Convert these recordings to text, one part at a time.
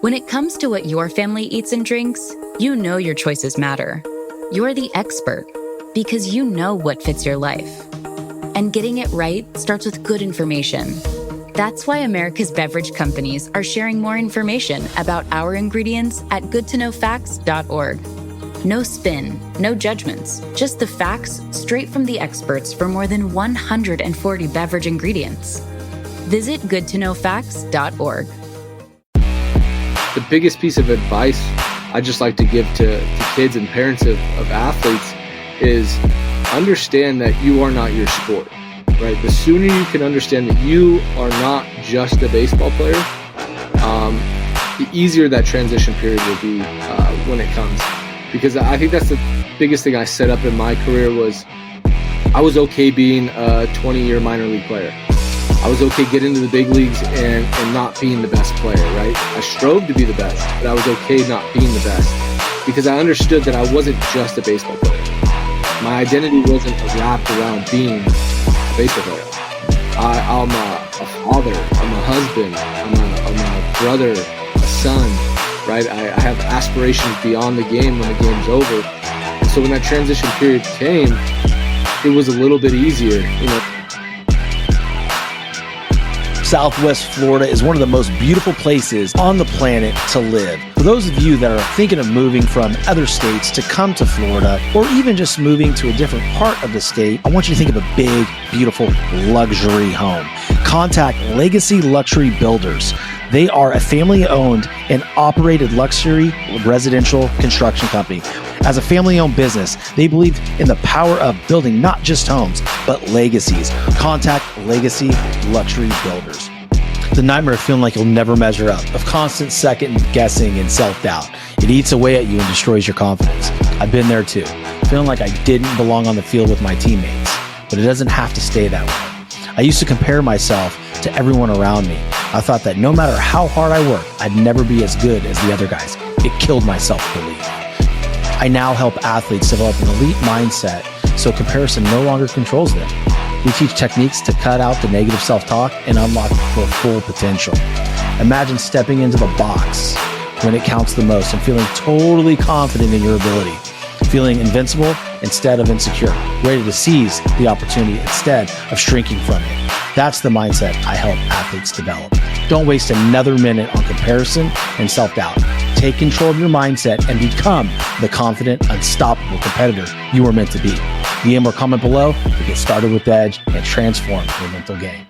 When it comes to what your family eats and drinks, you know your choices matter. You're the expert because you know what fits your life. And getting it right starts with good information. That's why America's beverage companies are sharing more information about our ingredients at goodtoknowfacts.org. No spin, no judgments, just the facts straight from the experts for more than 140 beverage ingredients. Visit goodtoknowfacts.org. The biggest piece of advice I just like to give to kids and parents of athletes is understand that you are not your sport, right? The sooner you can understand that you are not just a baseball player, the easier that transition period will be when it comes. Because I think that's the biggest thing I set up in my career was I was okay being a 20-year minor league player. I was okay getting to the big leagues and not being the best player, right? I strove to be the best, but I was okay not being the best because I understood that I wasn't just a baseball player. My identity wasn't wrapped around being a baseball player. I'm a father, I'm a husband, I'm a brother, a son, right? I have aspirations beyond the game when the game's over. And so when that transition period came, it was a little bit easier, you know. Southwest Florida is one of the most beautiful places on the planet to live. For those of you that are thinking of moving from other states to come to Florida, or even just moving to a different part of the state, I want you to think of a big, beautiful luxury home. Contact Legacy Luxury Builders. They are a family-owned and operated luxury residential construction company. As a family-owned business, they believe in the power of building not just homes, but legacies. Contact Legacy Luxury Builders. The nightmare of feeling like you'll never measure up, of constant second guessing and self-doubt. It eats away at you and destroys your confidence. I've been there too, feeling like I didn't belong on the field with my teammates, but it doesn't have to stay that way. I used to compare myself to everyone around me. I thought that no matter how hard I worked, I'd never be as good as the other guys. It killed my self-belief. I now help athletes develop an elite mindset so comparison no longer controls them. We teach techniques to cut out the negative self-talk and unlock their full potential. Imagine stepping into the box when it counts the most and feeling totally confident in your ability, feeling invincible instead of insecure, ready to seize the opportunity instead of shrinking from it. That's the mindset I help athletes develop. Don't waste another minute on comparison and self-doubt. Take control of your mindset and become the confident, unstoppable competitor you were meant to be. DM or comment below to get started with Edge and transform your mental game.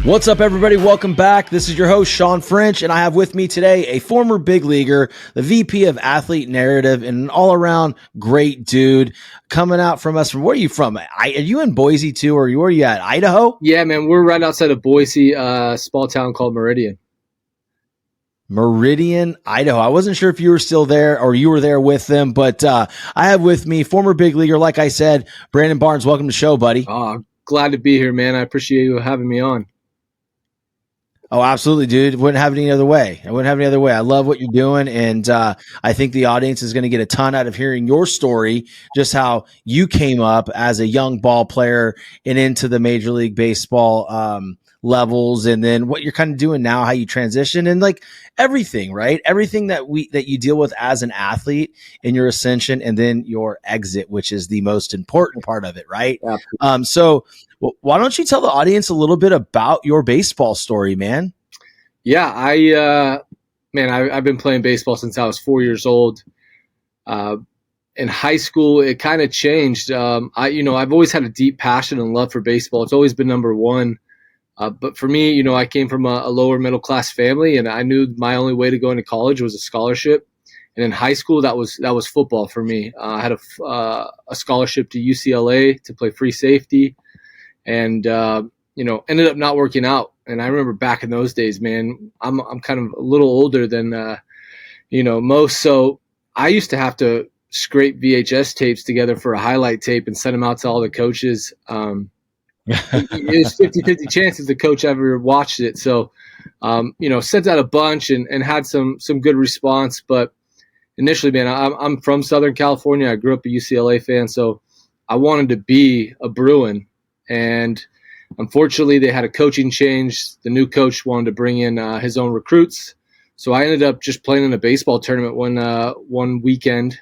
What's up, everybody? Welcome back. This is your host, Sean French, and I have with me today a former big leaguer, the VP of Athlete Narrative, and an all-around great dude coming out from us. From where are you from? Are you in Boise too, or where are you at? Idaho? Yeah, man, we're right outside of Boise, a small town called Meridian. Meridian, Idaho. I wasn't sure if you were still there or you were there with them, but I have with me former big leaguer, like I said, Brandon Barnes. Welcome to the show, buddy. Oh, glad to be here, man. I appreciate you having me on. Oh, absolutely, dude. Wouldn't have it any other way. I love what you're doing, and I think the audience is going to get a ton out of hearing your story, just how you came up as a young ball player and into the Major League Baseball levels, and then what you're kind of doing now, how you transition, and like everything, right? Everything that you deal with as an athlete in your ascension, and then your exit, which is the most important part of it, right? Yeah. So why don't you tell the audience a little bit about your baseball story, man? Yeah, I've been playing baseball since I was 4 years old. In high school, it kind of changed. I've always had a deep passion and love for baseball. It's always been number one. But for me, I came from a lower middle class family, and I knew my only way to go into college was a scholarship. And in high school, that was football for me. I had a scholarship to UCLA to play free safety, and ended up not working out. And I remember back in those days, man, I'm kind of a little older than most. So I used to have to scrape VHS tapes together for a highlight tape and send them out to all the coaches. It was 50-50 chance if the coach ever watched it. So, sent out a bunch and had some good response. But initially, man, I'm from Southern California. I grew up a UCLA fan, so I wanted to be a Bruin. And unfortunately, they had a coaching change. The new coach wanted to bring in his own recruits. So I ended up just playing in a baseball tournament one weekend.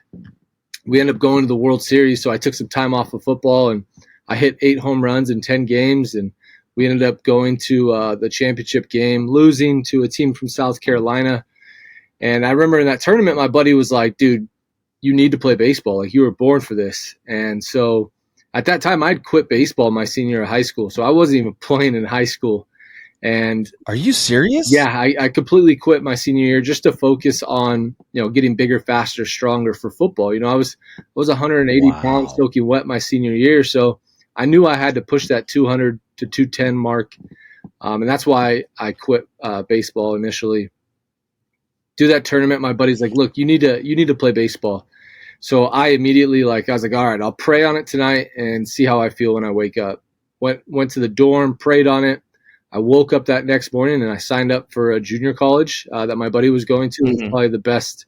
We ended up going to the World Series, so I took some time off of football, and I hit 8 home runs in 10 games, and we ended up going to the championship game, losing to a team from South Carolina. And I remember in that tournament, my buddy was like, dude, you need to play baseball. Like, you were born for this. And so at that time, I'd quit baseball my senior year of high school, so I wasn't even playing in high school. And Are you serious? yeah, I completely quit my senior year just to focus on, getting bigger, faster, stronger for football. I was 180 pounds soaking wet my senior year, so I knew I had to push that 200 to 210 mark, and that's why I quit baseball initially. Do that tournament, my buddy's like, look, you need to play baseball. So I immediately I was like, all right, I'll pray on it tonight and see how I feel when I wake up. Went to the dorm, prayed on it. I woke up that next morning and I signed up for a junior college that my buddy was going to. It's probably the best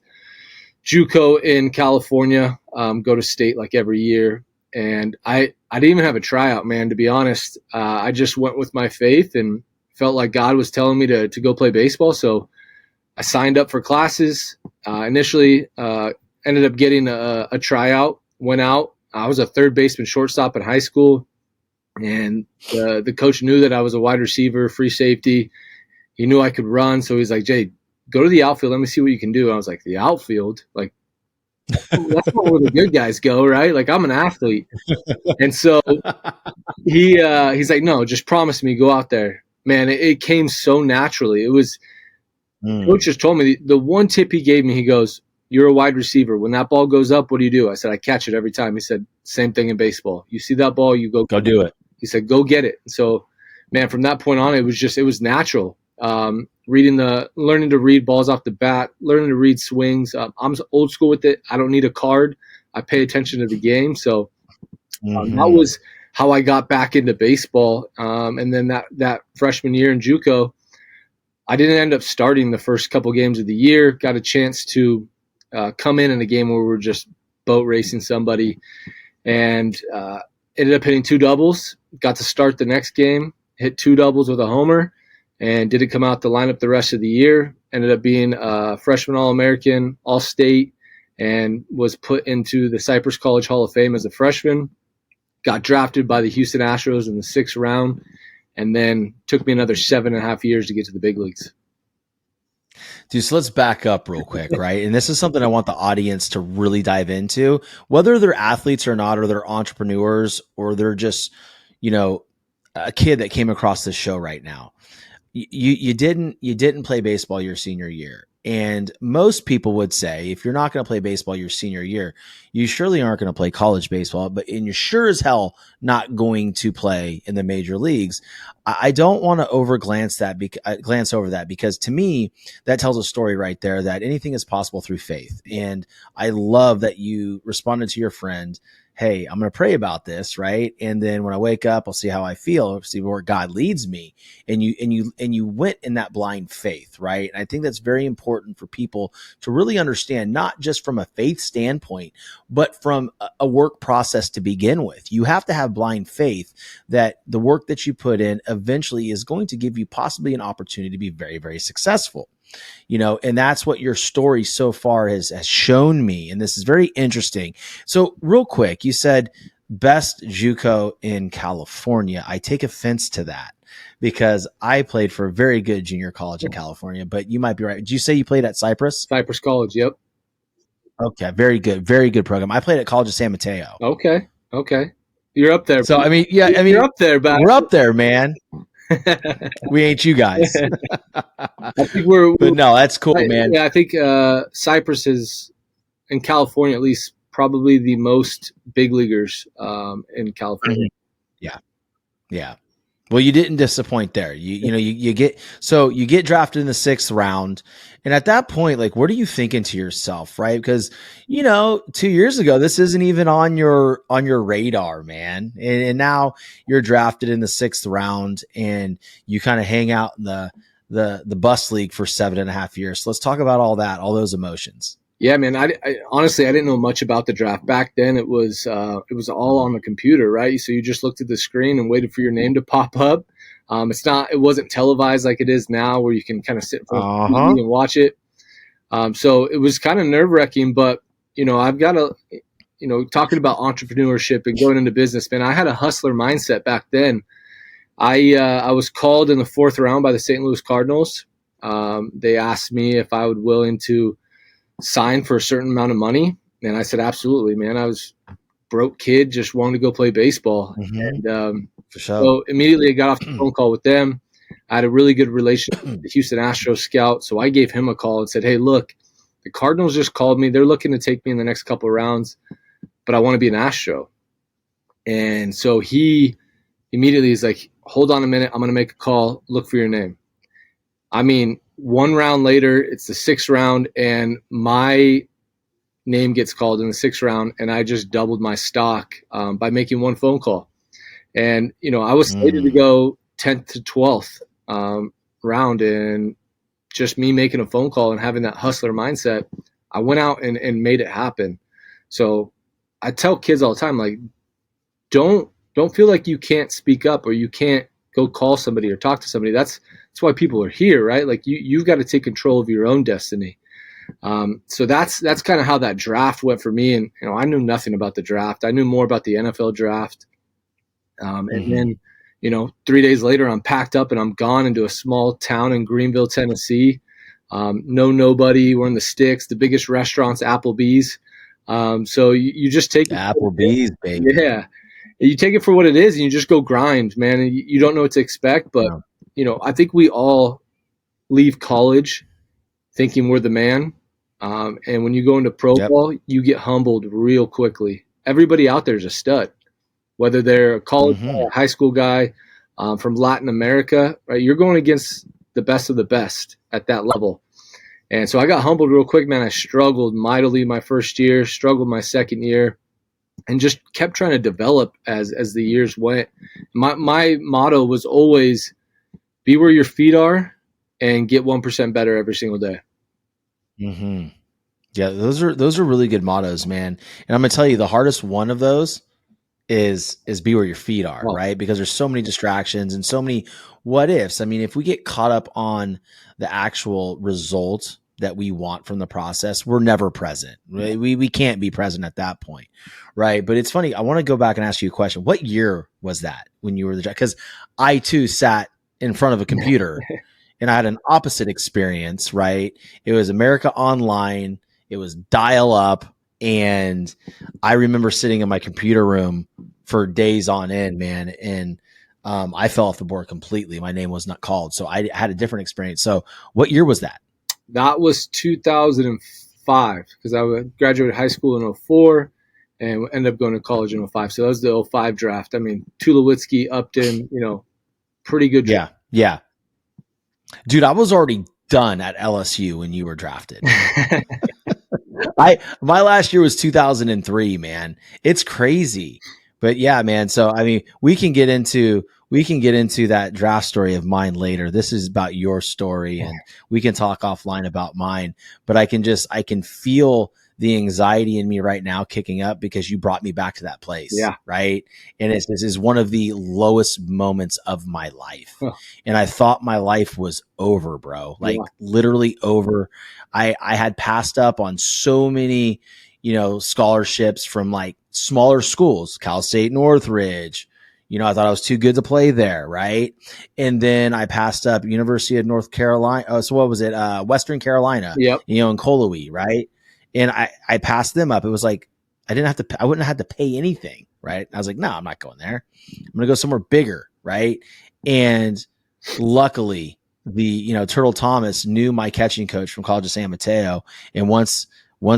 JUCO in California. Go to state like every year. And I didn't even have a tryout, man, to be honest. I just went with my faith and felt like God was telling me to go play baseball. So I signed up for classes. Initially ended up getting a tryout, went out. I was a third baseman shortstop in high school. And the coach knew that I was a wide receiver, free safety. He knew I could run. So he's like, Jay, go to the outfield. Let me see what you can do. And I was like, the outfield? Like, that's not where the good guys go, right? Like, I'm an athlete. And so he's like, no, just promise me, go out there. Man, it came so naturally. It was coach just told me the one tip he gave me, he goes, you're a wide receiver. When that ball goes up, what do you do? I said, I catch it every time. He said, same thing in baseball. You see that ball, you go do it. He said, go get it. So, man, from that point on, it was natural. Learning to read balls off the bat, learning to read swings. I'm old school with it. I don't need a card. I pay attention to the game. So that was how I got back into baseball. And then that freshman year in JUCO, I didn't end up starting the first couple games of the year. Got a chance to come in a game where we were just boat racing somebody, and ended up hitting 2 doubles. Got to start the next game, hit 2 doubles with a homer, and didn't come out the lineup the rest of the year. Ended up being a freshman All-American, All-State, and was put into the Cypress College Hall of Fame as a freshman. Got drafted by the Houston Astros in the 6th round, and then took me another 7.5 years to get to the big leagues. Dude, so let's back up real quick, right? And this is something I want the audience to really dive into, whether they're athletes or not, or they're entrepreneurs, or they're just, a kid that came across this show right now. You didn't play baseball your senior year. And most people would say, if you're not going to play baseball your senior year, you surely aren't going to play college baseball, and you're sure as hell not going to play in the major leagues. I don't want to glance over that, because to me, that tells a story right there that anything is possible through faith. And I love that you responded to your friend, hey, I'm going to pray about this, right? And then when I wake up, I'll see how I feel, see where God leads me. And you went in that blind faith, right? And I think that's very important for people to really understand, not just from a faith standpoint, but from a work process to begin with. You have to have blind faith that the work that you put in eventually is going to give you possibly an opportunity to be very, very successful. And that's what your story so far has shown me. And this is very interesting. So real quick, you said best JUCO in California. I take offense to that, because I played for a very good junior college in California, but you might be right. Did you say you played at Cypress? Cypress College. Yep. Okay. Very good. Very good program. I played at College of San Mateo. Okay. You're up there. So, you're up there, Beth. We're up there, man. We ain't you guys. I think but no, that's cool, man. Yeah, I think Cypress is, in California at least, probably the most big leaguers in California. Yeah. Well, you didn't disappoint there. You get drafted in the 6th round. And at that point, like, what are you thinking to yourself, right? Because, 2 years ago, this isn't even on your radar, man. And now you're drafted in the 6th round, and you kind of hang out in the bus league for 7.5 years. So let's talk about all those emotions. Yeah, man. I honestly, I didn't know much about the draft back then. It was all on the computer, right? So you just looked at the screen and waited for your name to pop up. It wasn't televised like it is now, where you can kind of sit in front of the TV and watch it. So it was kind of nerve wracking, but I've got a, talking about entrepreneurship and going into business, man, I had a hustler mindset back then. I was called in the 4th round by the St. Louis Cardinals. They asked me if I would willing to sign for a certain amount of money. And I said, absolutely, man. I was broke kid, just wanted to go play baseball. Mm-hmm. And For sure. so immediately I got off the phone call with them. I had a really good relationship with the Houston Astros scout. So I gave him a call and said, hey, look, the Cardinals just called me. They're looking to take me in the next couple of rounds, but I want to be an Astro. And so he immediately is like, hold on a minute. I'm going to make a call. Look for your name. I mean, 1 round later, it's the 6th round, and my name gets called in the 6th round, and I just doubled my stock by making 1 phone call. And, I was slated to go 10th to 12th round, and just me making a phone call and having that hustler mindset, I went out and made it happen. So I tell kids all the time, like, don't feel like you can't speak up or you can't go call somebody or talk to somebody. That's why people are here, right? Like you've got to take control of your own destiny. So that's kind of how that draft went for me. And, I knew nothing about the draft. I knew more about the NFL draft. And then, 3 days later, I'm packed up and I'm gone into a small town in Greenville, Tennessee. Nobody. We're in the sticks, the biggest restaurants, Applebee's. So you just take Applebee's, baby. Yeah. You take it for what it is and you just go grind, man. And you don't know what to expect, but I think we all leave college thinking we're the man. And when you go into pro ball, you get humbled real quickly. Everybody out there is a stud, whether they're a college guy, a high school guy from Latin America, right? You're going against the best of the best at that level. And so I got humbled real quick, man. I struggled mightily my first year, struggled my second year, and just kept trying to develop as the years went. My motto was always be where your feet are and get 1% better every single day. Mm-hmm. Yeah, those are really good mottos, man. And I'm gonna tell you, the hardest one of those is be where your feet are, right? Because there's so many distractions and so many what ifs. I mean, if we get caught up on the actual result that we want from the process, we're never present. We can't be present at that point, right? But it's funny. I want to go back and ask you a question. What year was that when you were the? Because I too sat in front of a computer and I had an opposite experience, right? It was America Online. It was dial up. And I remember sitting in my computer room for days on end, man. And I fell off the board completely. My name was not called. So I had a different experience. So what year was that? That was 2005 because I graduated high school in 2004 and ended up going to college in 2005. So that was the 2005 draft. I mean, Tulowitzki, Upton, pretty good draft. Yeah. Dude, I was already done at LSU when you were drafted. My last year was 2003, man. It's crazy. But yeah, man. So, I mean, we can get into that draft story of mine later. This is about your story and we can talk offline about mine, but I can feel the anxiety in me right now kicking up because you brought me back to that place. Yeah. Right. And this is one of the lowest moments of my life. Huh. And I thought my life was over, bro. Like literally over. I had passed up on so many, scholarships from like smaller schools, Cal State Northridge. I thought I was too good to play there, right? And then I passed up University of North Carolina. So what was it? Western Carolina, in Colowee, right? And I passed them up. It was like I wouldn't have had to pay anything, right? I was like, no, I'm not going there. I'm going to go somewhere bigger, right? And luckily, Turtle Thomas knew my catching coach from College of San Mateo, and once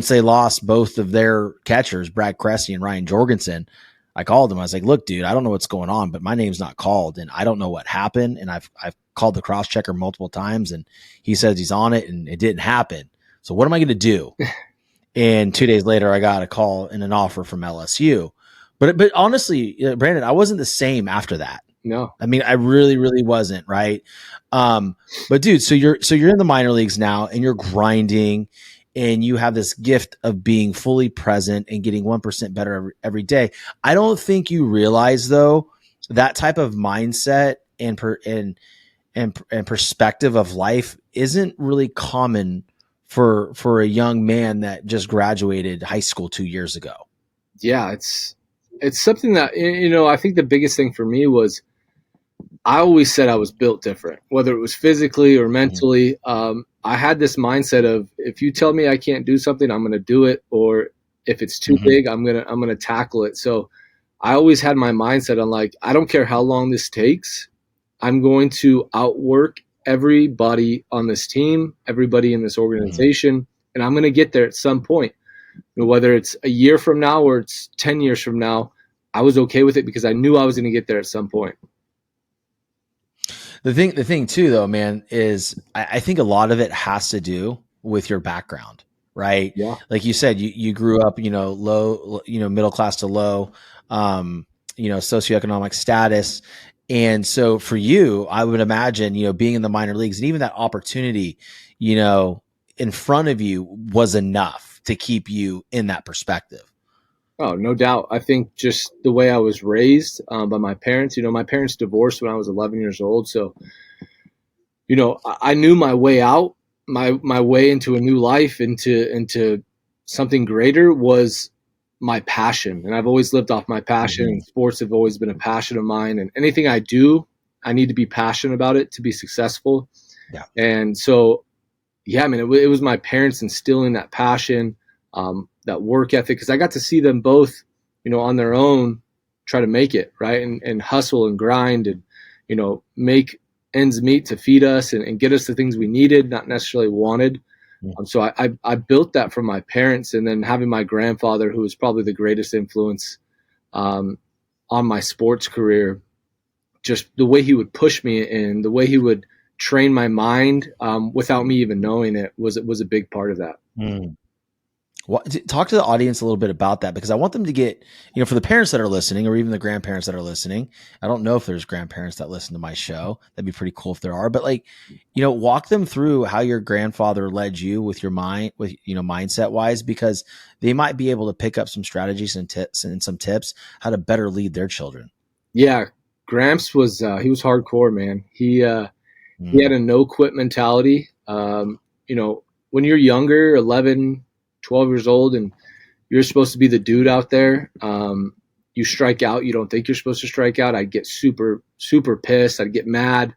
they lost both of their catchers, Brad Cressy and Ryan Jorgensen, I called him. I was like, look, dude, I don't know what's going on, but my name's not called and I don't know what happened. And I've called the cross checker multiple times and he says he's on it and it didn't happen. So what am I going to do? And 2 days later, I got a call and an offer from LSU. But honestly, Brandon, I wasn't the same after that. No, I mean, I really, really wasn't. Right. But dude, so you're in the minor leagues now and you're grinding. And you have this gift of being fully present and getting 1% better every day. I don't think you realize, though, that type of mindset and perspective of life isn't really common for a young man that just graduated high school 2 years ago? Yeah, it's something that, I think the biggest thing for me was I always said I was built different, whether it was physically or mentally. I had this mindset of, if you tell me I can't do something, I'm going to do it, or if it's too big, I'm gonna tackle it. So I always had my mindset on, like, I don't care how long this takes. I'm going to outwork everybody on this team, everybody in this organization, and I'm going to get there at some point. Whether it's a year from now or it's 10 years from now, I was okay with it because I knew I was going to get there at some point. The thing too, though, man, is I think a lot of it has to do with your background, right? Yeah. Like you said, you grew up, low, middle class to low, socioeconomic status. And so for you, I would imagine, being in the minor leagues and even that opportunity, in front of you was enough to keep you in that perspective. Oh, no doubt. I think just the way I was raised by my parents, my parents divorced when I was 11 years old. So, I knew my way out, my way into a new life, into something greater was my passion. And I've always lived off my passion, and sports have always been a passion of mine. And anything I do, I need to be passionate about it to be successful. Yeah. And so, yeah, I mean, it was my parents instilling that passion, that work ethic, because I got to see them both, on their own try to make it, right, and hustle and grind and, make ends meet to feed us and get us the things we needed, not necessarily wanted. So I built that from my parents, and then having my grandfather, who was probably the greatest influence on my sports career, just the way he would push me and the way he would train my mind without me even knowing it was a big part of that. Well, talk to the audience a little bit about that, because I want them to get, for the parents that are listening, or even the grandparents that are listening. I don't know if there's grandparents that listen to my show. That'd be pretty cool if there are, but walk them through how your grandfather led you with your mind, mindset wise, because they might be able to pick up some strategies and tips and some tips how to better lead their children. Yeah. Gramps was, he was hardcore, man. He had a no quit mentality. When you're younger, 11, 12 years old, and you're supposed to be the dude out there, you strike out, you don't think you're supposed to strike out. I'd get super, super pissed. I'd get mad,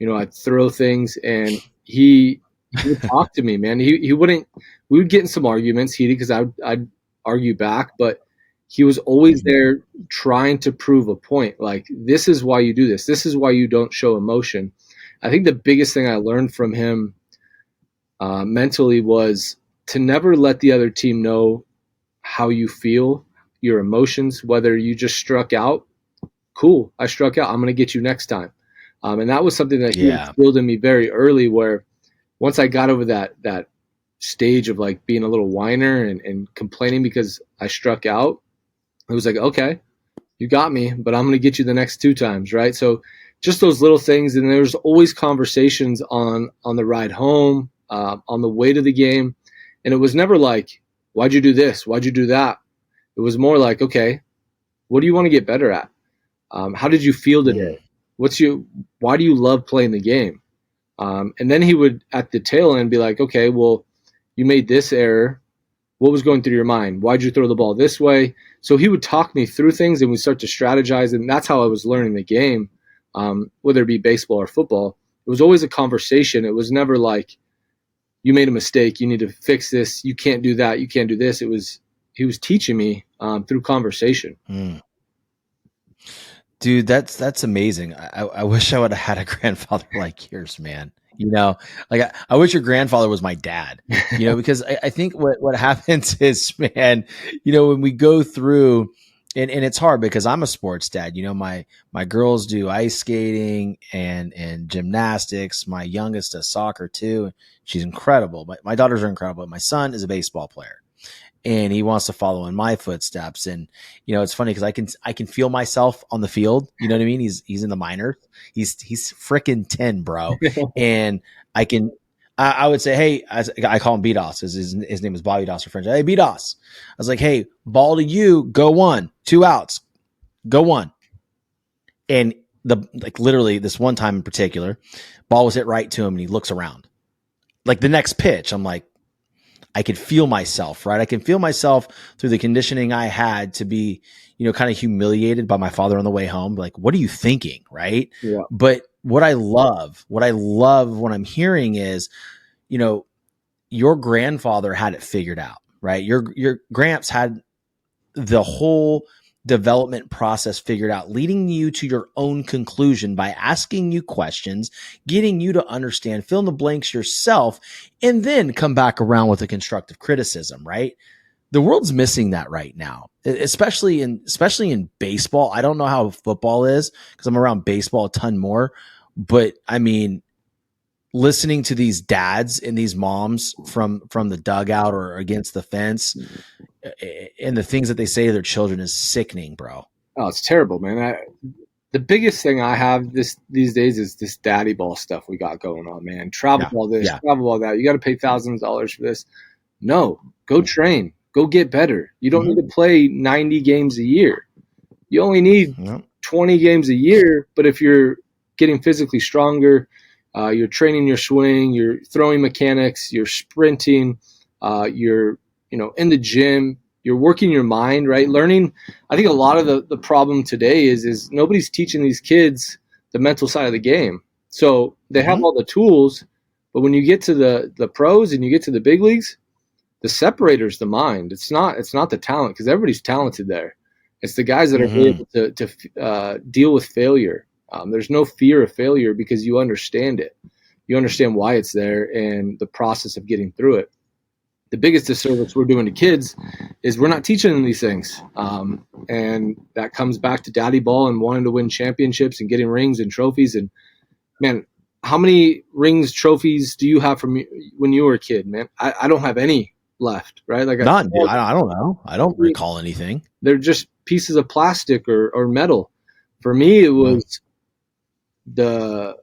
I'd throw things, and he would talk to me, man. He wouldn't, we would get in some arguments heated because I'd argue back, but he was always there trying to prove a point. Like, this is why you do this. This is why you don't show emotion. I think the biggest thing I learned from him mentally was to never let the other team know how you feel, your emotions, whether you just struck out. Cool, I struck out. I'm going to get you next time. And that was something that he instilled in me very early, where once I got over that stage of like being a little whiner and complaining because I struck out, it was like, okay, you got me, but I'm going to get you the next 2 times, right? So just those little things. And there's always conversations on the ride home, on the way to the game. And it was never like, why'd you do this? Why'd you do that? It was more like, okay, what do you want to get better at? How did you feel today? Why do you love playing the game? And then he would, at the tail end, be like, okay, well, you made this error. What was going through your mind? Why'd you throw the ball this way? So he would talk me through things, and we start to strategize. And that's how I was learning the game, whether it be baseball or football. It was always a conversation. It was never like, you made a mistake, you need to fix this, you can't do that, you can't do this. He was teaching me through conversation. Dude, that's amazing. I wish I would have had a grandfather like yours, man. I wish your grandfather was my dad, because I think what happens is, man, when we go through, and it's hard because I'm a sports dad. My girls do ice skating and gymnastics. My youngest does soccer too. She's incredible. My daughters are incredible. My son is a baseball player, and he wants to follow in my footsteps. And it's funny because I can feel myself on the field. You know what I mean? He's in the minors. He's freaking 10, bro. And I would say, hey, I call him B-Dos. His name is Bobby Doss for French. Hey, B-Dos. I was like, hey, ball to you, go 1, 2 outs, go 1. And literally this one time in particular, ball was hit right to him, and he looks around. Like the next pitch, I'm like, I could feel myself, right? I can feel myself through the conditioning I had to be, kind of humiliated by my father on the way home. Like, what are you thinking? Right. Yeah. But what I love when I'm hearing is, your grandfather had it figured out, right? Your gramps had the whole development process figured out, leading you to your own conclusion by asking you questions, getting you to understand, fill in the blanks yourself, and then come back around with a constructive criticism, right? The world's missing that right now, especially in baseball. I don't know how football is because I'm around baseball a ton more, but I mean, listening to these dads and these moms from the dugout or against the fence and the things that they say to their children is sickening, bro. Oh, it's terrible, man. The biggest thing I have these days is this daddy ball stuff we got going on, man. Travel ball this, travel ball that. You got to pay thousands of dollars for this. No, go train, go get better. You don't need to play 90 games a year. You only need 20 games a year. But if you're getting physically stronger, you're training your swing, you're throwing mechanics, you're sprinting, you're in the gym, you're working your mind, right? Learning. I think a lot of the problem today is nobody's teaching these kids the mental side of the game. So they have all the tools, but when you get to the pros and you get to the big leagues, the separator's the mind. It's not the talent, because everybody's talented there. It's the guys that are able to deal with failure. There's no fear of failure because you understand it. You understand why it's there and the process of getting through it. The biggest disservice we're doing to kids is we're not teaching them these things. And that comes back to daddy ball and wanting to win championships and getting rings and trophies. And, man, how many rings, trophies do you have from when you were a kid, man? I don't have any left, right? Like none. I don't know. I don't recall anything. They're just pieces of plastic or metal. For me, it was the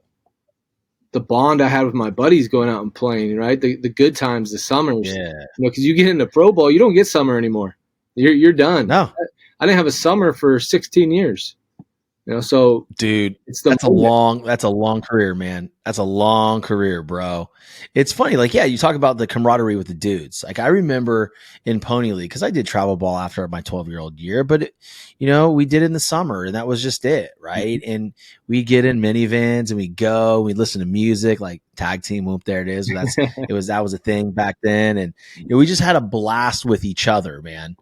bond I had with my buddies going out and playing, right? The good times, the summers, because you get into pro ball, you don't get summer anymore. You're done. No, I didn't have a summer for 16 years. So dude, that's a long career, man. That's a long career, bro. It's funny. Like, you talk about the camaraderie with the dudes. Like, I remember in Pony League, cause I did travel ball after my 12-year-old year, but we did it in the summer and that was just it. Right. And we get in minivans and we listen to music, like Tag Team Whoop. There it is. That was a thing back then. And we just had a blast with each other, man.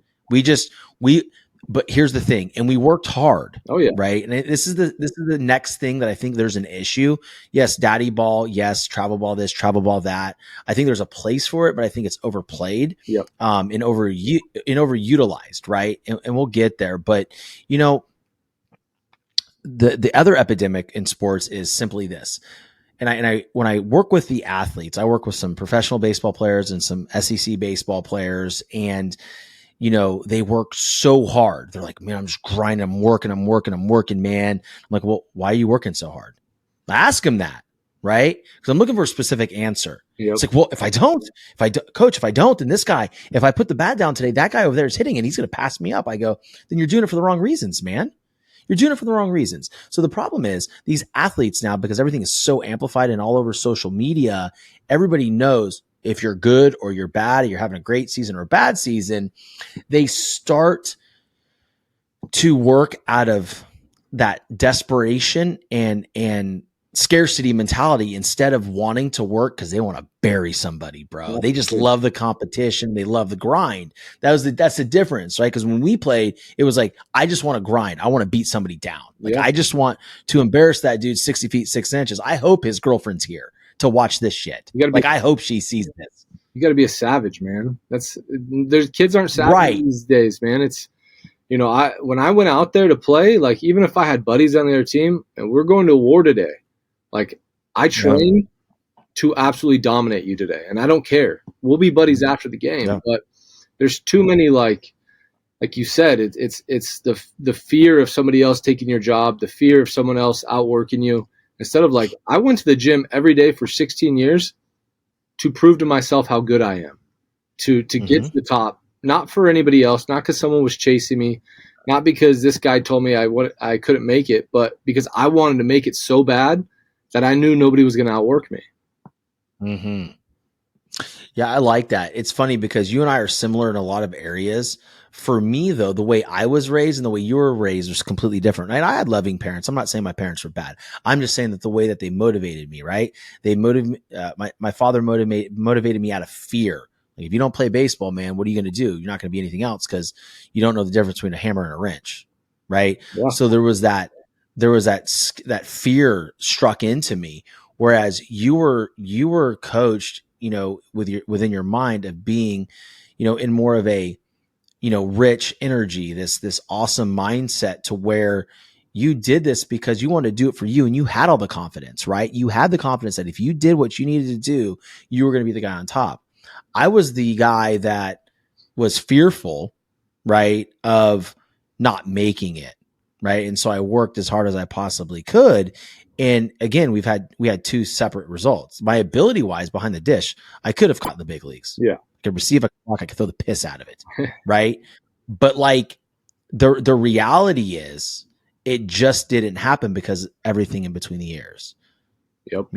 But here's the thing, and we worked hard. Oh yeah, right. And this is the next thing that I think there's an issue. Yes, daddy ball. Yes, travel ball this, travel ball that. I think there's a place for it, but I think it's overplayed. Yep. And overutilized. Right. And we'll get there. But the other epidemic in sports is simply this. And I when I work with the athletes, I work with some professional baseball players and some SEC baseball players, and they work so hard. They're like, man, I'm just grinding. I'm working, man. I'm like, well, why are you working so hard? I ask them that, right? Because I'm looking for a specific answer. Yep. It's like, well, if I don't, and this guy, if I put the bat down today, that guy over there is hitting and he's going to pass me up. I go, then you're doing it for the wrong reasons, man. You're doing it for the wrong reasons. So the problem is these athletes now, because everything is so amplified and all over social media, everybody knows if you're good or you're bad, or you're having a great season or a bad season. They start to work out of that desperation and scarcity mentality instead of wanting to work because they want to bury somebody, bro. They just love the competition. They love the grind. That's the difference, right? Because when we played, it was like, I just want to grind. I want to beat somebody down. Like, I just want to embarrass that dude 60 feet, 6 inches. I hope his girlfriend's here to watch this shit. I hope she sees this. You got to be a savage, man. There's kids aren't savage these days, man. It's, when I went out there to play, like, even if I had buddies on the other team and we're going to war today, like, I train to absolutely dominate you today. And I don't care. We'll be buddies after the game, but there's too many, like you said, it's the fear of somebody else taking your job, the fear of someone else outworking you. Instead of, like, I went to the gym every day for 16 years to prove to myself how good I am, to get to the top, not for anybody else, not because someone was chasing me, not because this guy told me I couldn't make it, but because I wanted to make it so bad that I knew nobody was going to outwork me. Mm-hmm. Yeah, I like that. It's funny because you and I are similar in a lot of areas. For me, though, the way I was raised and the way you were raised was completely different. Right? I had loving parents. I'm not saying my parents were bad. I'm just saying that the way that they motivated me, right? They motivated my father motivated me out of fear. Like, if you don't play baseball, man, what are you going to do? You're not going to be anything else because you don't know the difference between a hammer and a wrench, right? Yeah. So there was that fear struck into me. Whereas you were coached, within your mind of being, in more of a, rich energy, this awesome mindset to where you did this because you wanted to do it for you. And you had all the confidence, right? You had the confidence that if you did what you needed to do, you were going to be the guy on top. I was the guy that was fearful, right, of not making it, right? And so I worked as hard as I possibly could. And again, we had two separate results. My ability wise behind the dish, I could have caught the big leagues. Yeah. I could receive a clock. I could throw the piss out of it. Right. But like the reality is it just didn't happen because everything in between the ears. Yep.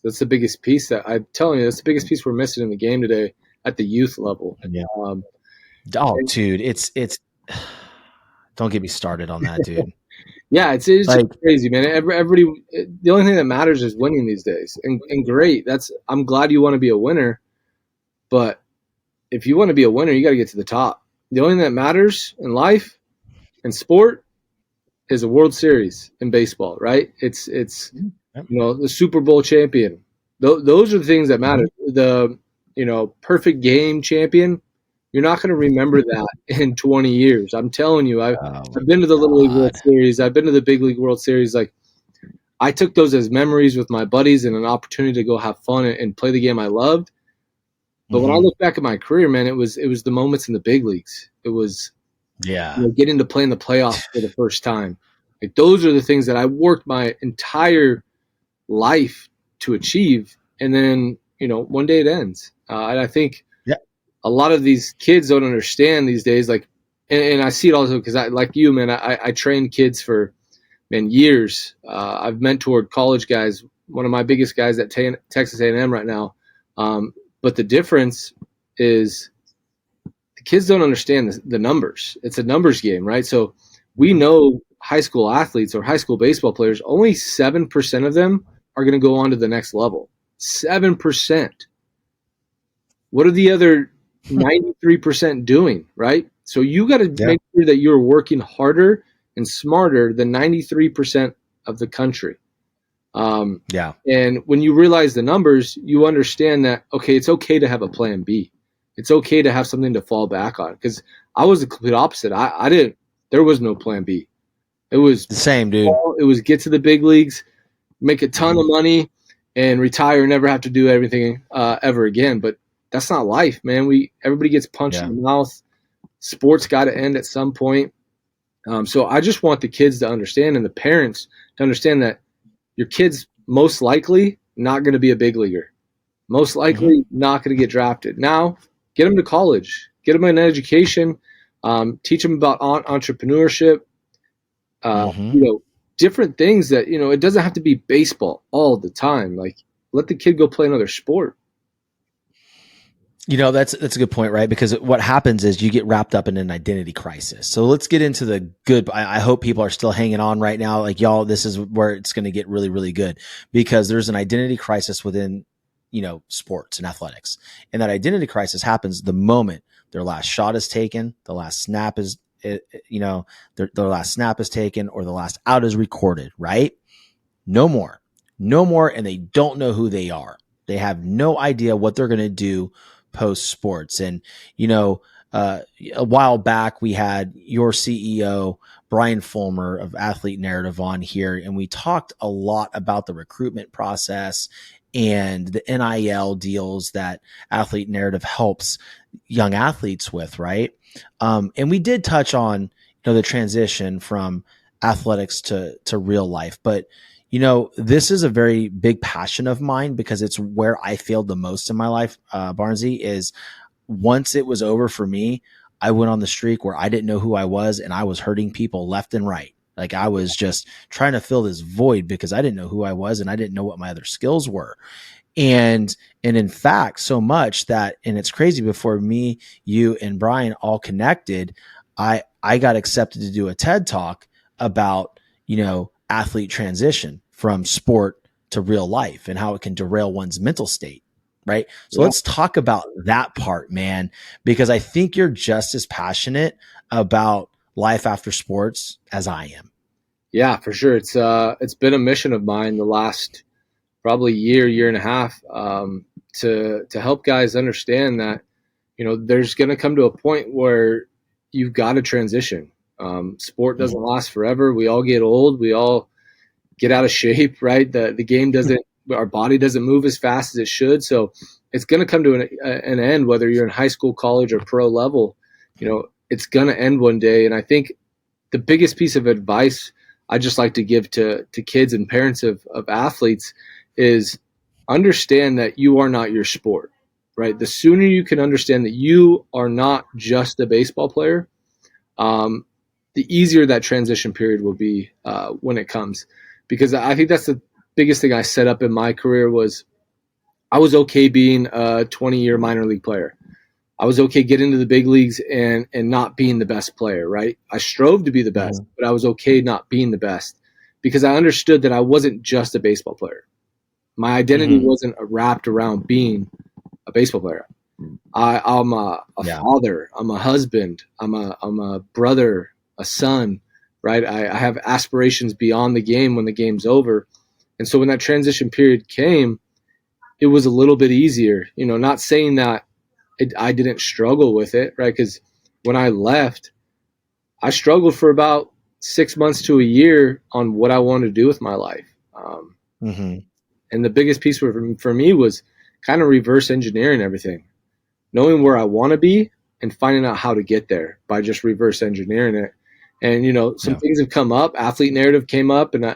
That's the biggest piece that I'm telling you, that's the biggest piece we're missing in the game today at the youth level. Yeah. Dude, it's don't get me started on that, dude. Yeah, it's like, just crazy, man. Everybody, the only thing that matters is winning these days, and great. I'm glad you want to be a winner, but if you want to be a winner, you got to get to the top. The only thing that matters in life and sport is a World Series in baseball, right? It's the Super Bowl champion. Those are the things that matter. The perfect game champion. You're not going to remember that in 20 years. I'm telling you, I've been to the Little League World Series. I've been to the Big League World Series. Like, I took those as memories with my buddies and an opportunity to go have fun and play the game I loved. But when I look back at my career, man, it was the moments in the big leagues. It was getting to play in the playoffs for the first time. Like, those are the things that I worked my entire life to achieve. And then, one day it ends. And I think a lot of these kids don't understand these days, like, and I see it also because like you, man, I trained kids for, years. I've mentored college guys. One of my biggest guys at Texas A&M right now. But the difference is the kids don't understand the numbers. It's a numbers game, right? So we know high school athletes or high school baseball players, only 7% of them are going to go on to the next level. 7%. What are the other 93% doing, right? So you got to make sure that you're working harder and smarter than 93% of the country. And when you realize the numbers, you understand that, okay, it's okay to have a plan B. It's okay to have something to fall back on. Because I was the complete opposite. There was no plan B. It was the same, dude. It was get to the big leagues, make a ton of money, and retire and never have to do everything ever again. But that's not life, man. Everybody gets punched in the mouth. Sports got to end at some point. So I just want the kids to understand and the parents to understand that your kid's most likely not going to be a big leaguer. Most likely not going to get drafted. Now, get them to college. Get them an education. Teach them about entrepreneurship. Different things that, it doesn't have to be baseball all the time. Like, let the kid go play another sport. That's a good point, right? Because what happens is you get wrapped up in an identity crisis. So let's get into the good. I hope people are still hanging on right now. Like, y'all, this is where it's going to get really, really good, because there's an identity crisis within, sports and athletics. And that identity crisis happens the moment their last shot is taken, the last snap is, their last snap is taken, or the last out is recorded, right? No more. And they don't know who they are. They have no idea what they're going to do post sports. And, a while back we had your CEO, Brian Fulmer of Athlete Narrative on here, and we talked a lot about the recruitment process and the NIL deals that Athlete Narrative helps young athletes with, right? And we did touch on, the transition from athletics to real life, but this is a very big passion of mine because it's where I failed the most in my life, Barnsey, is once it was over for me, I went on the streak where I didn't know who I was and I was hurting people left and right. Like, I was just trying to fill this void because I didn't know who I was and I didn't know what my other skills were. And in fact, so much that, and it's crazy, before me, you, and Brian all connected, I got accepted to do a TED talk about, athlete transition from sport to real life and how it can derail one's mental state. Right. So let's talk about that part, man, because I think you're just as passionate about life after sports as I am. Yeah, for sure. It's been a mission of mine the last probably year and a half, to help guys understand that, there's going to come to a point where you've got to transition. Sport doesn't last forever. We all get old. We all get out of shape, right? The game doesn't, our body doesn't move as fast as it should. So it's going to come to an end, whether you're in high school, college, or pro level. It's going to end one day. And I think the biggest piece of advice I just like to give to kids and parents of athletes is understand that you are not your sport, right? The sooner you can understand that you are not just a baseball player, the easier that transition period will be when it comes. Because I think that's the biggest thing I set up in my career was I was okay being a 20-year minor league player. I was okay getting to the big leagues and not being the best player, right? I strove to be the best, but I was okay not being the best because I understood that I wasn't just a baseball player. My identity wasn't wrapped around being a baseball player. I'm a father. I'm a husband. I'm a brother, a son, right? I have aspirations beyond the game when the game's over. And so when that transition period came, it was a little bit easier, not saying that I didn't struggle with it, right? Because when I left, I struggled for about 6 months to a year on what I wanted to do with my life. And the biggest piece for me was kind of reverse engineering everything, knowing where I want to be and finding out how to get there by just reverse engineering it. And, some things have come up. Athlete Narrative came up, and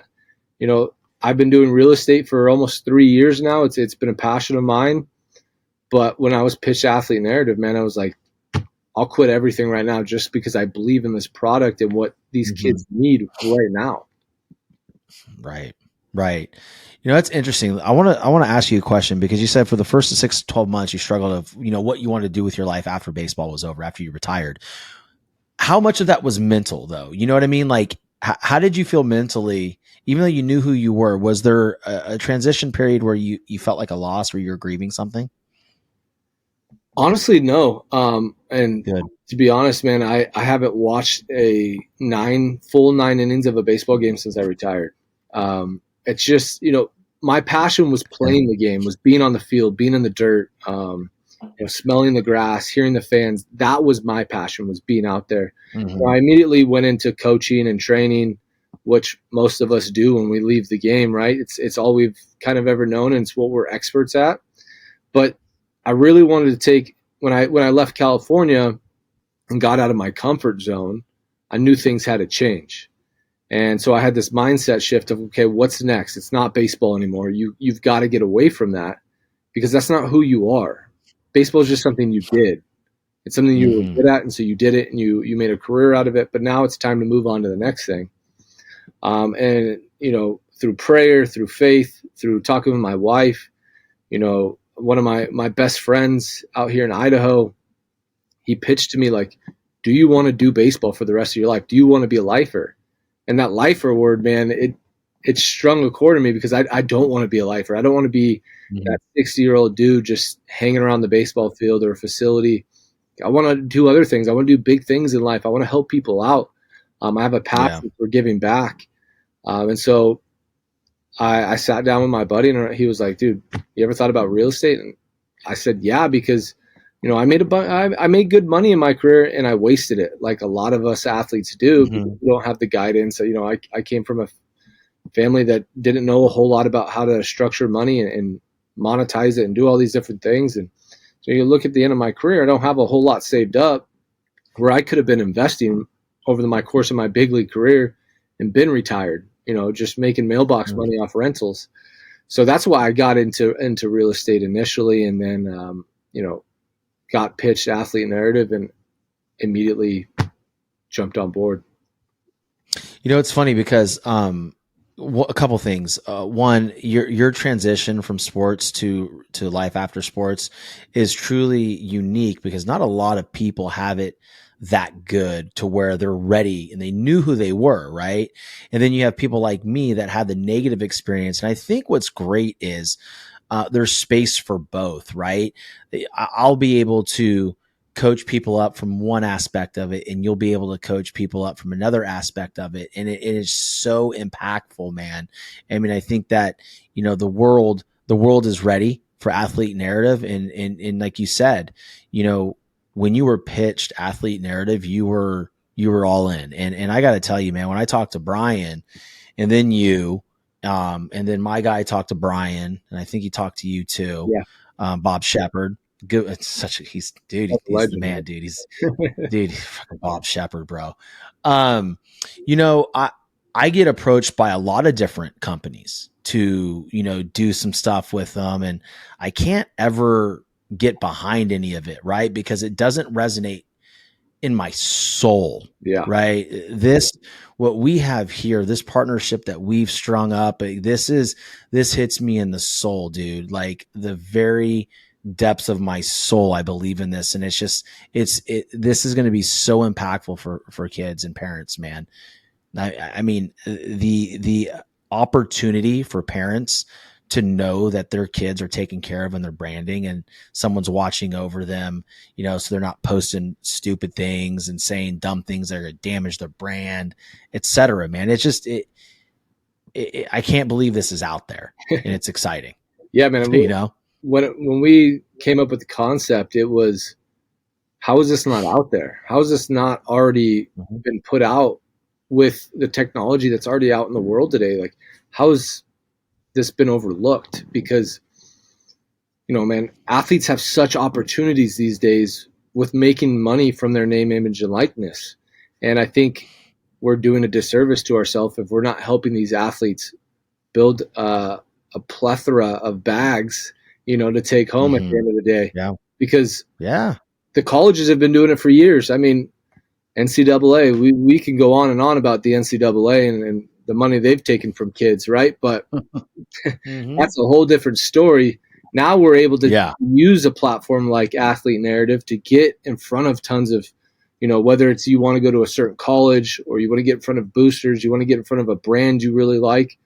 I've been doing real estate for almost 3 years now. It's been a passion of mine. But when I was pitched Athlete Narrative, man, I was like, I'll quit everything right now just because I believe in this product and what these kids need right now. Right. That's interesting. I want to ask you a question because you said for the first 6 to 12 months, you struggled of, what you wanted to do with your life after baseball was over, after you retired. How much of that was mental though? You know what I mean? Like, how did you feel mentally, even though you knew who you were? Was there a transition period where you felt like a loss, where you were grieving something? Honestly, no. And Good. To be honest, man, I haven't watched a full 9 innings of a baseball game since I retired. It's just, my passion was playing the game, was being on the field, being in the dirt, smelling the grass, hearing the fans. That was my passion, was being out there. So I immediately went into coaching and training, which most of us do when we leave the game, right? It's all we've kind of ever known, and it's what we're experts at. But I really wanted to take, when I left California and got out of my comfort zone, I knew things had to change. And so I had this mindset shift of, okay, what's next? It's not baseball anymore. You've got to get away from that because that's not who you are. Baseball is just something you did. It's something you were good at, and so you did it, and you made a career out of it. But now it's time to move on to the next thing. And, through prayer, through faith, through talking with my wife, one of my best friends out here in Idaho, he pitched to me like, do you want to do baseball for the rest of your life? Do you want to be a lifer? And that lifer word, man, it strung a chord in me because I don't want to be a lifer. I don't want to be that 60-year-old dude just hanging around the baseball field or a facility. I want to do other things. I want to do big things in life. I want to help people out. I have a passion for giving back. And so I sat down with my buddy, and he was like, dude, you ever thought about real estate? And I said, yeah, because, I made good money in my career, and I wasted it like a lot of us athletes do because we don't have the guidance. I came from a family that didn't know a whole lot about how to structure money and monetize it and do all these different things. And so you look at the end of my career, I don't have a whole lot saved up where I could have been investing over my course of my big league career and been retired, just making mailbox money off rentals. So that's why I got into real estate initially, and then, got pitched Athlete Narrative and immediately jumped on board. It's funny because Well, a couple things. One, your transition from sports to life after sports is truly unique because not a lot of people have it that good to where they're ready and they knew who they were, right? And then you have people like me that had the negative experience. And I think what's great is there's space for both, right? I'll be able to coach people up from one aspect of it, and you'll be able to coach people up from another aspect of it. And it is so impactful, man. I mean, I think that, the world is ready for athlete narrative. And like you said, when you were pitched athlete narrative, you were all in. And I got to tell you, man, when I talked to Brian and then and then my guy talked to Brian, and I think he talked to you too. Yeah. Bob Shepard. Good. It's he's the man, dude. He's fucking Bob Shepard, bro. I get approached by a lot of different companies to, do some stuff with them, and I can't ever get behind any of it, right? Because it doesn't resonate in my soul. Yeah. Right. What we have here, this partnership that we've strung up, this hits me in the soul, dude. Like the very depths of my soul, I believe in this. And this is going to be so impactful for kids and parents, man. I mean, the opportunity for parents to know that their kids are taken care of in their branding and someone's watching over them, so they're not posting stupid things and saying dumb things that are going to damage their brand, etc. Man, it's just, I can't believe this is out there, and it's exciting. Yeah, man. When we came up with the concept, it was, how is this not out there? How is this not already been put out with the technology that's already out in the world today? Like, how is this been overlooked? Because, man, athletes have such opportunities these days with making money from their name, image, and likeness. And I think we're doing a disservice to ourselves if we're not helping these athletes build a plethora of bags, to take home at the end of the day. Yeah. Because the colleges have been doing it for years. I mean, NCAA, we can go on and on about the NCAA and the money they've taken from kids, right? But that's a whole different story. Now we're able to use a platform like Athlete Narrative to get in front of tons of, whether it's you want to go to a certain college or you want to get in front of boosters, you want to get in front of a brand you really like.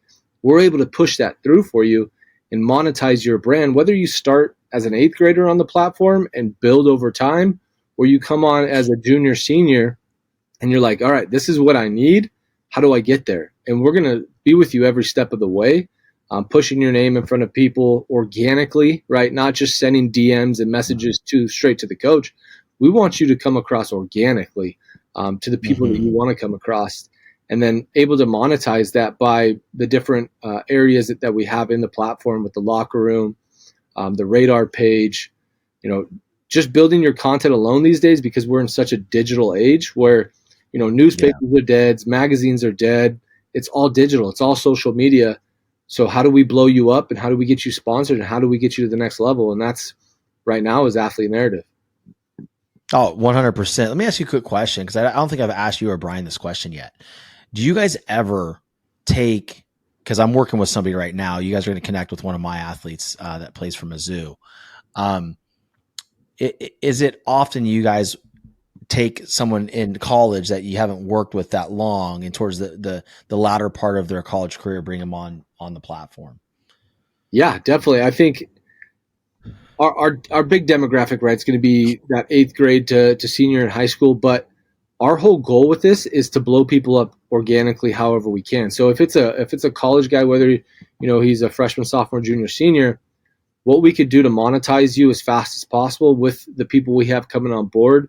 We're able to push that through for you and monetize your brand, whether you start as an 8th grader on the platform and build over time, or you come on as a junior, senior, and you're like, all right, this is what I need. How do I get there? And we're going to be with you every step of the way, pushing your name in front of people organically, right? Not just sending DMs and messages straight to the coach. We want you to come across organically to the people that you want to come across, and then able to monetize that by the different areas that we have in the platform with the locker room, the radar page, just building your content alone these days, because we're in such a digital age where, newspapers are dead, magazines are dead. It's all digital. It's all social media. So how do we blow you up, and how do we get you sponsored, and how do we get you to the next level? And that's right now is Athlete Narrative. Oh, 100%. Let me ask you a quick question, because I don't think I've asked you or Brian this question yet. Do you guys ever take, because I'm working with somebody right now, you guys are going to connect with one of my athletes that plays for Mizzou. Is it often you guys take someone in college that you haven't worked with that long, and towards the latter part of their college career, bring them on the platform? Yeah, definitely. I think our big demographic, right, is going to be that 8th grade to senior in high school. But our whole goal with this is to blow people up organically however we can. So if it's a college guy, whether he's a freshman, sophomore, junior, senior, what we could do to monetize you as fast as possible with the people we have coming on board,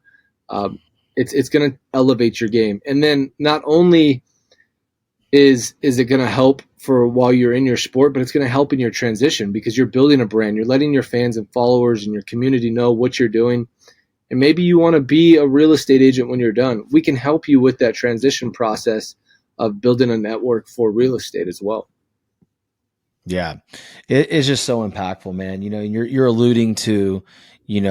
it's going to elevate your game. And then not only is it going to help for while you're in your sport, but it's going to help in your transition, because you're building a brand. You're letting your fans and followers and your community know what you're doing. And maybe you want to be a real estate agent when you're done. We can help you with that transition process of building a network for real estate as well. Yeah, it is just so impactful, man. You're alluding to, you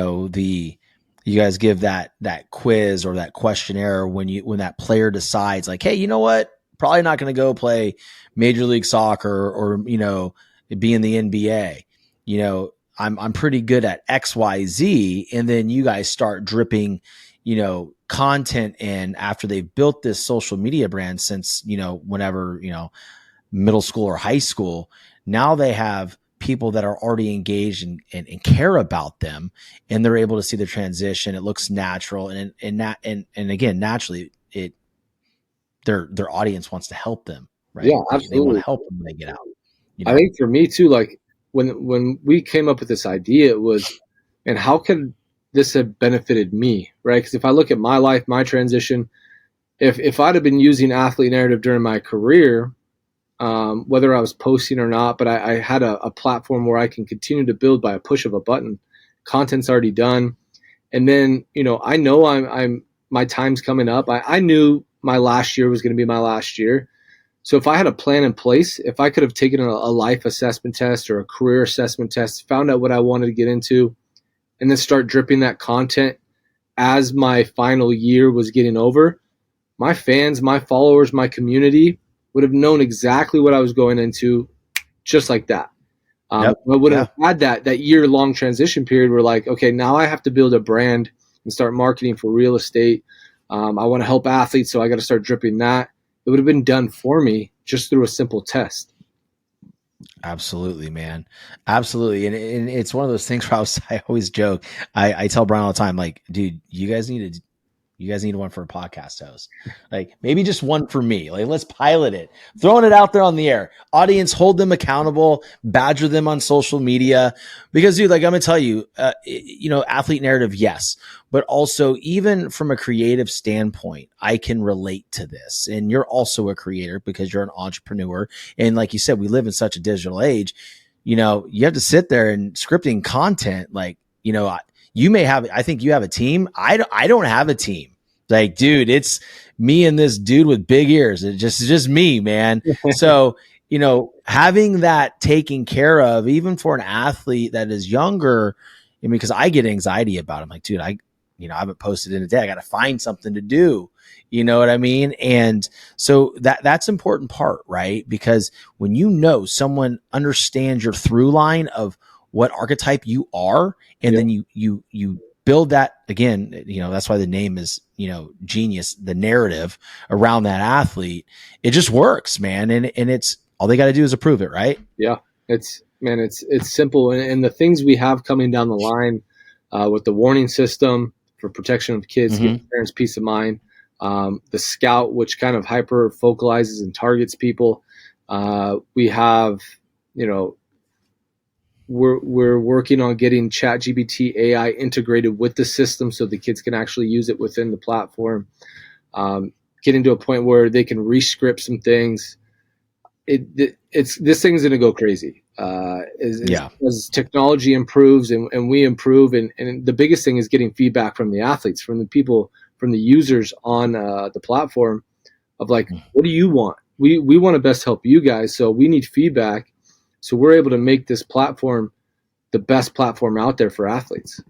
guys give that quiz or that questionnaire when that player decides, like, hey, you know what? probably not going to go play Major League Soccer or, you know, be in the NBA. You know, I'm pretty good at XYZ. And then you guys start dripping, you know, content in after they've built this social media brand since, you know, whenever, you know, middle school or high school. Now they have people that are already engaged and care about them, and they're able to see the transition. It looks natural. And again, naturally their audience wants to help them, right? Yeah, absolutely. They want to help them when they get out. You know? I think for me too, like when we came up with this idea, it was, and how could this have benefited me, right? Because if I look at my life, my transition, if I'd have been using Athlete Narrative during my career, whether I was posting or not, but I had a platform where I can continue to build by a push of a button. Content's already done. And then, you know I'm my time's coming up. I knew my last year was going to be my last year. So if I had a plan in place, if I could have taken a life assessment test or a career assessment test, found out what I wanted to get into, and then start dripping that content as my final year was getting over, my fans, my followers, my community would have known exactly what I was going into, just like that. I wouldn't have had that year-long transition period where, like, okay, now I have to build a brand and start marketing for real estate. I want to help athletes, so I got to start dripping that. It would have been done for me just through a simple test. Absolutely, man. Absolutely. And it's one of those things where I always joke. I tell Brian all the time, like, dude, you guys need one for a podcast host. Like, maybe just one for me. Like, let's pilot it, throwing it out there on the air. Audience, hold them accountable, badger them on social media. Because, dude, like, I'm going to tell you, Athlete Narrative, yes. But also, even from a creative standpoint, I can relate to this. And you're also a creator because you're an entrepreneur. And like you said, we live in such a digital age. You know, you have to sit there and scripting content. Like, you know, you may have, I think you have a team. I don't have a team. Like, dude, it's me and this dude with big ears. It's just me, man. So, you know, having that taken care of, even for an athlete that is younger, I mean, because I get anxiety about it. I'm like, dude, I haven't posted in a day. I got to find something to do. You know what I mean? And so that's important part, right? Because when you know someone understands your through line of what archetype you are, and then you build that, again, you know, that's why the name is, you know, Genius, the narrative around that athlete, it just works, man. And it's all they got to do is approve it, right? Yeah. It's simple. And the things we have coming down the line with the warning system for protection of kids, give parents peace of mind, the Scout, which kind of hyper focalizes and targets people. We have, you know, we're working on getting ChatGPT AI integrated with the system so the kids can actually use it within the platform. Getting to a point where they can re-script some things. This thing's going to go crazy. As technology improves and we improve, and the biggest thing is getting feedback from the athletes, from the people, from the users on the platform of, like, what do you want? We want to best help you guys, so we need feedback. So we're able to make this platform the best platform out there for athletes.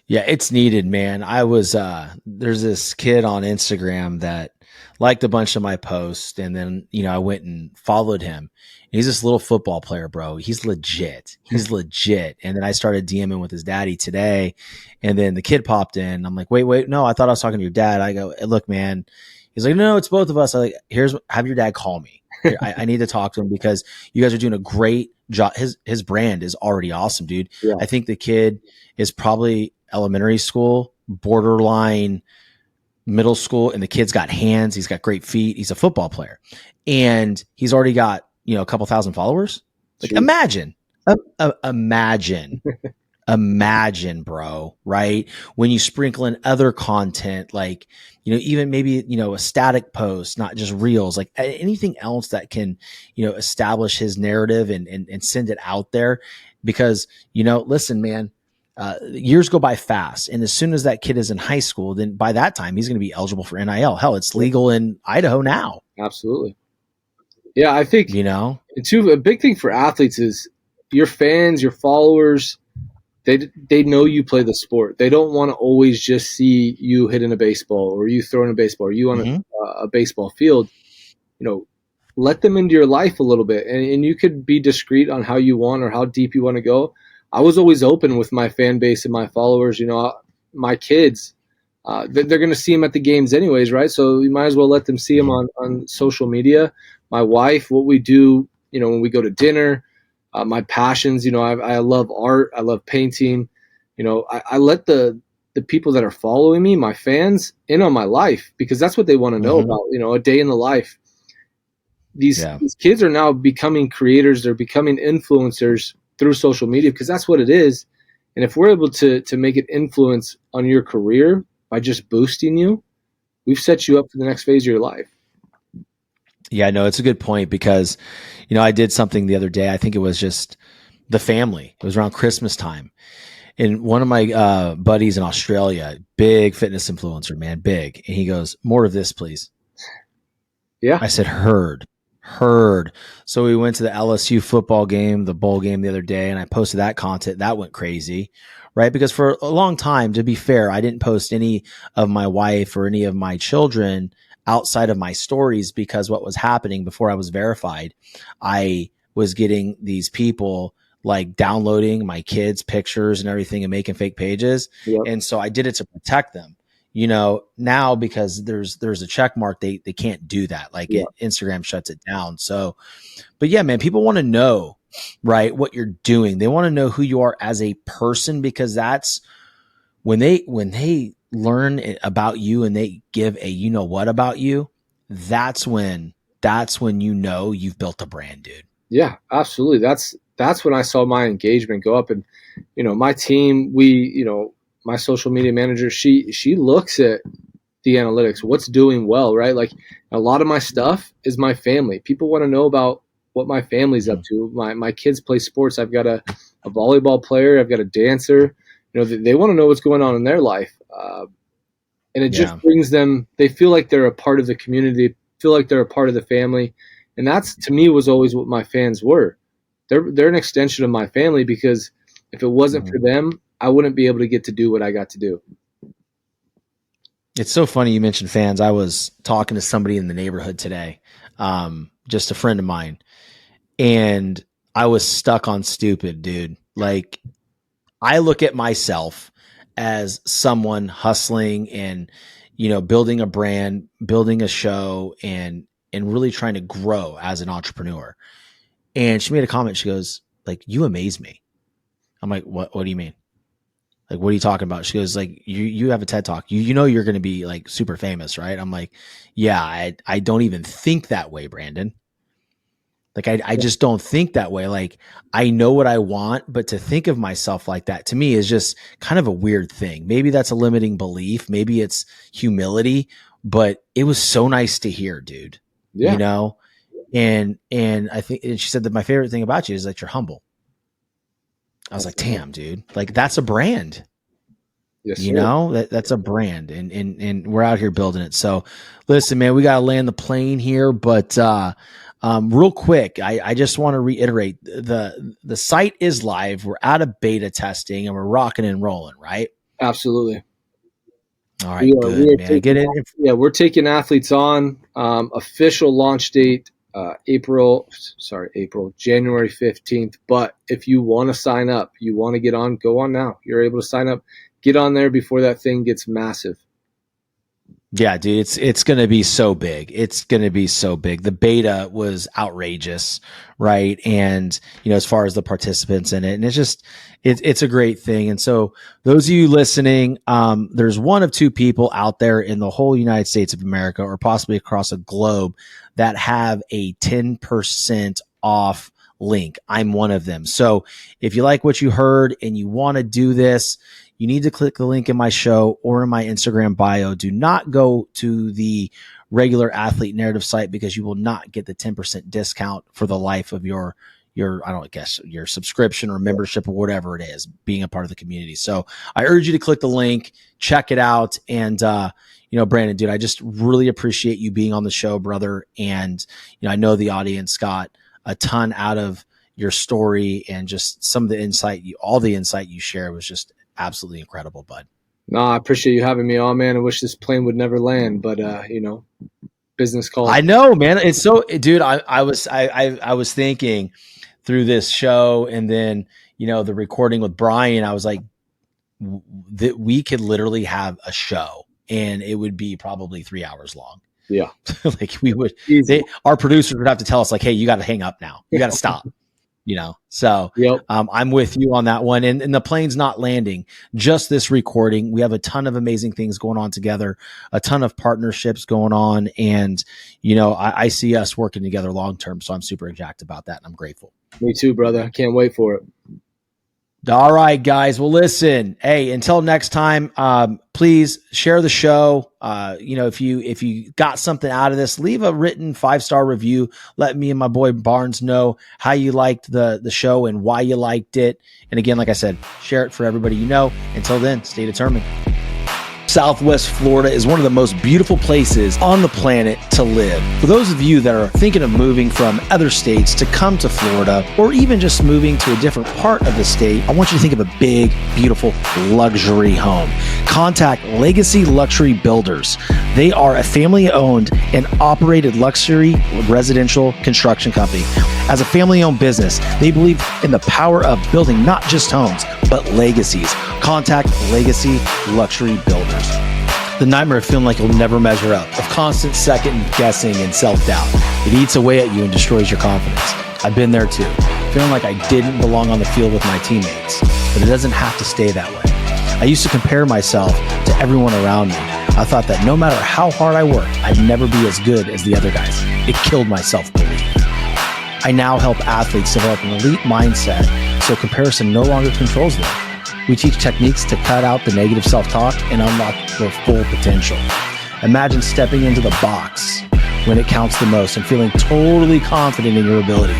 Yeah, it's needed, man. I was there's this kid on Instagram that liked a bunch of my posts, and then, you know, I went and followed him. He's this little football player, bro. He's legit. And then I started DMing with his daddy today, and then the kid popped in. I'm like, wait, no, I thought I was talking to your dad. I go, hey, look, man. He's like, no, it's both of us. I'm like, have your dad call me. I need to talk to him because you guys are doing a great job. His brand is already awesome, dude. Yeah. I think the kid is probably elementary school, borderline middle school, and the kid's got hands. He's got great feet. He's a football player, and he's already got, you know, a couple thousand followers. Like, imagine, imagine, bro, right? When you sprinkle in other content, like, you know, even maybe, you know, a static post, not just reels, like anything else that can, you know, establish his narrative and send it out there. Because, you know, listen, man, years go by fast. And as soon as that kid is in high school, then by that time he's going to be eligible for NIL. Hell, it's legal in Idaho now. Absolutely. Yeah. I think, you know, a big thing for athletes is your fans, your followers, they know you play the sport. They don't want to always just see you hitting a baseball or you throwing a baseball or you on a baseball field. You know, let them into your life a little bit, and you could be discreet on how you want or how deep you want to go. I was always open with my fan base and my followers. You know, my kids, they're going to see them at the games anyways, right? So you might as well let them see them on social media. My wife, what we do, you know, when we go to dinner, my passions, you know, I love art. I love painting. You know, I let the people that are following me, my fans, in on my life because that's what they want to know about, you know, a day in the life. These kids are now becoming creators. They're becoming influencers through social media because that's what it is. And if we're able to make an influence on your career by just boosting you, we've set you up for the next phase of your life. Yeah, no, it's a good point because, you know, I did something the other day. I think it was just the family. It was around Christmas time. And one of my buddies in Australia, big fitness influencer, man, big. And he goes, more of this, please. Yeah. I said, heard. So we went to the LSU football game, the bowl game the other day, and I posted that content. That went crazy, right? Because for a long time, to be fair, I didn't post any of my wife or any of my children outside of my stories because what was happening before I was verified, I was getting these people like downloading my kids' pictures and everything and making fake pages. Yep. And so I did it to protect them. You know, now because there's a check mark, they can't do that. Like Instagram shuts it down. So, but yeah, man, people want to know, right, what you're doing. They want to know who you are as a person because that's when they learn about you and they give a you know what about you. That's when you know you've built a brand, dude. Yeah, absolutely. That's when I saw my engagement go up, and you know, my team, my social media manager, she looks at the analytics, what's doing well, right? Like a lot of my stuff is my family. People want to know about what my family's up to. My kids play sports. I've got a volleyball player. I've got a dancer. You know, they want to know what's going on in their life. And it just brings them, they feel like they're a part of the community. They feel like they're a part of the family. And that's, to me, was always what my fans were. They're an extension of my family because if it wasn't for them, I wouldn't be able to get to do what I got to do. It's so funny you mentioned fans. I was talking to somebody in the neighborhood today, just a friend of mine, and I was stuck on stupid, dude. Like, I look at myself as someone hustling and, you know, building a brand, building a show, and really trying to grow as an entrepreneur. And she made a comment. She goes, like, you amaze me. I'm like, what do you mean? Like, what are you talking about? She goes, like, you have a TED Talk. You know you're going to be like super famous, right? I'm like, yeah, I don't even think that way, Brandon. Like, I just don't think that way. Like, I know what I want, but to think of myself like that to me is just kind of a weird thing. Maybe that's a limiting belief. Maybe it's humility, but it was so nice to hear, dude. Yeah. You know? And I think, and she said that my favorite thing about you is that you're humble. I was like, damn, dude, like that's a brand. Yes, you know, that's a brand and we're out here building it. So listen, man, we got to land the plane here, but, real quick, I just want to reiterate the site is live. We're out of beta testing and we're rocking and rolling, right? Absolutely. All right. Good, man. Get in. Yeah. We're taking athletes on, official launch date, January 15th. But if you want to sign up, you want to get on, go on now. You're able to sign up, get on there before that thing gets massive. Yeah, dude, it's going to be so big. It's going to be so big. The beta was outrageous, right? And, you know, as far as the participants in it, and it's a great thing. And so those of you listening, there's one of two people out there in the whole United States of America or possibly across the globe that have a 10% off link. I'm one of them. So if you like what you heard and you want to do this, you need to click the link in my show or in my Instagram bio. Do not go to the regular Athlete Narrative site because you will not get the 10% discount for the life of your subscription or membership or whatever it is, being a part of the community. So I urge you to click the link, check it out. And, you know, Brandon, dude, I just really appreciate you being on the show, brother. And, you know, I know the audience got a ton out of your story and just some of the insight, all the insight you share was just absolutely incredible, bud. No, I appreciate you having me on, man. I wish this plane would never land, but business call. I know, man. It's so, dude. I was thinking through this show, and then the recording with Brian. I was like, that we could literally have a show, and it would be probably 3 hours long. Yeah, like we would. Our producers would have to tell us, like, hey, you got to hang up now. You got to stop. So yep. I'm with you on that one. And the plane's not landing, just this recording. We have a ton of amazing things going on together, a ton of partnerships going on. And, I see us working together long-term. So I'm super jacked about that. And I'm grateful. Me too, brother. I can't wait for it. All right, guys. Well, listen, hey, until next time, please share the show. If you got something out of this, leave a written 5-star review. Let me and my boy Barnes know how you liked the show and why you liked it. And again, like I said, share it for everybody you know. Until then, stay determined. Southwest Florida is one of the most beautiful places on the planet to live. For those of you that are thinking of moving from other states to come to Florida, or even just moving to a different part of the state, I want you to think of a big, beautiful luxury home. Contact Legacy Luxury Builders. They are a family-owned and operated luxury residential construction company. As a family-owned business, they believe in the power of building not just homes, but legacies. Contact Legacy Luxury Builders. The nightmare of feeling like you'll never measure up, of constant second guessing and self-doubt. It eats away at you and destroys your confidence. I've been there too, feeling like I didn't belong on the field with my teammates, but it doesn't have to stay that way. I used to compare myself to everyone around me. I thought that no matter how hard I worked, I'd never be as good as the other guys. It killed my self-belief. I now help athletes develop an elite mindset so comparison no longer controls them. We teach techniques to cut out the negative self-talk and unlock their full potential. Imagine stepping into the box when it counts the most and feeling totally confident in your ability,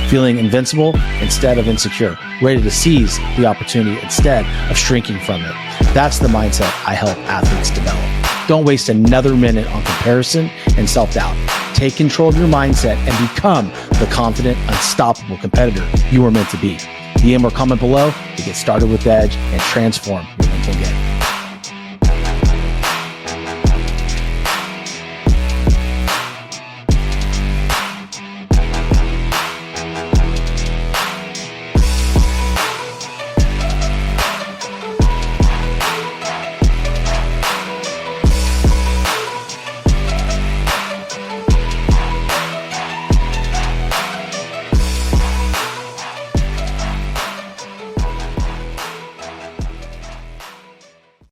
feeling invincible instead of insecure, ready to seize the opportunity instead of shrinking from it. That's the mindset I help athletes develop. Don't waste another minute on comparison and self-doubt. Take control of your mindset and become the confident, unstoppable competitor you are meant to be. DM or comment below to get started with Edge and transform your mental game.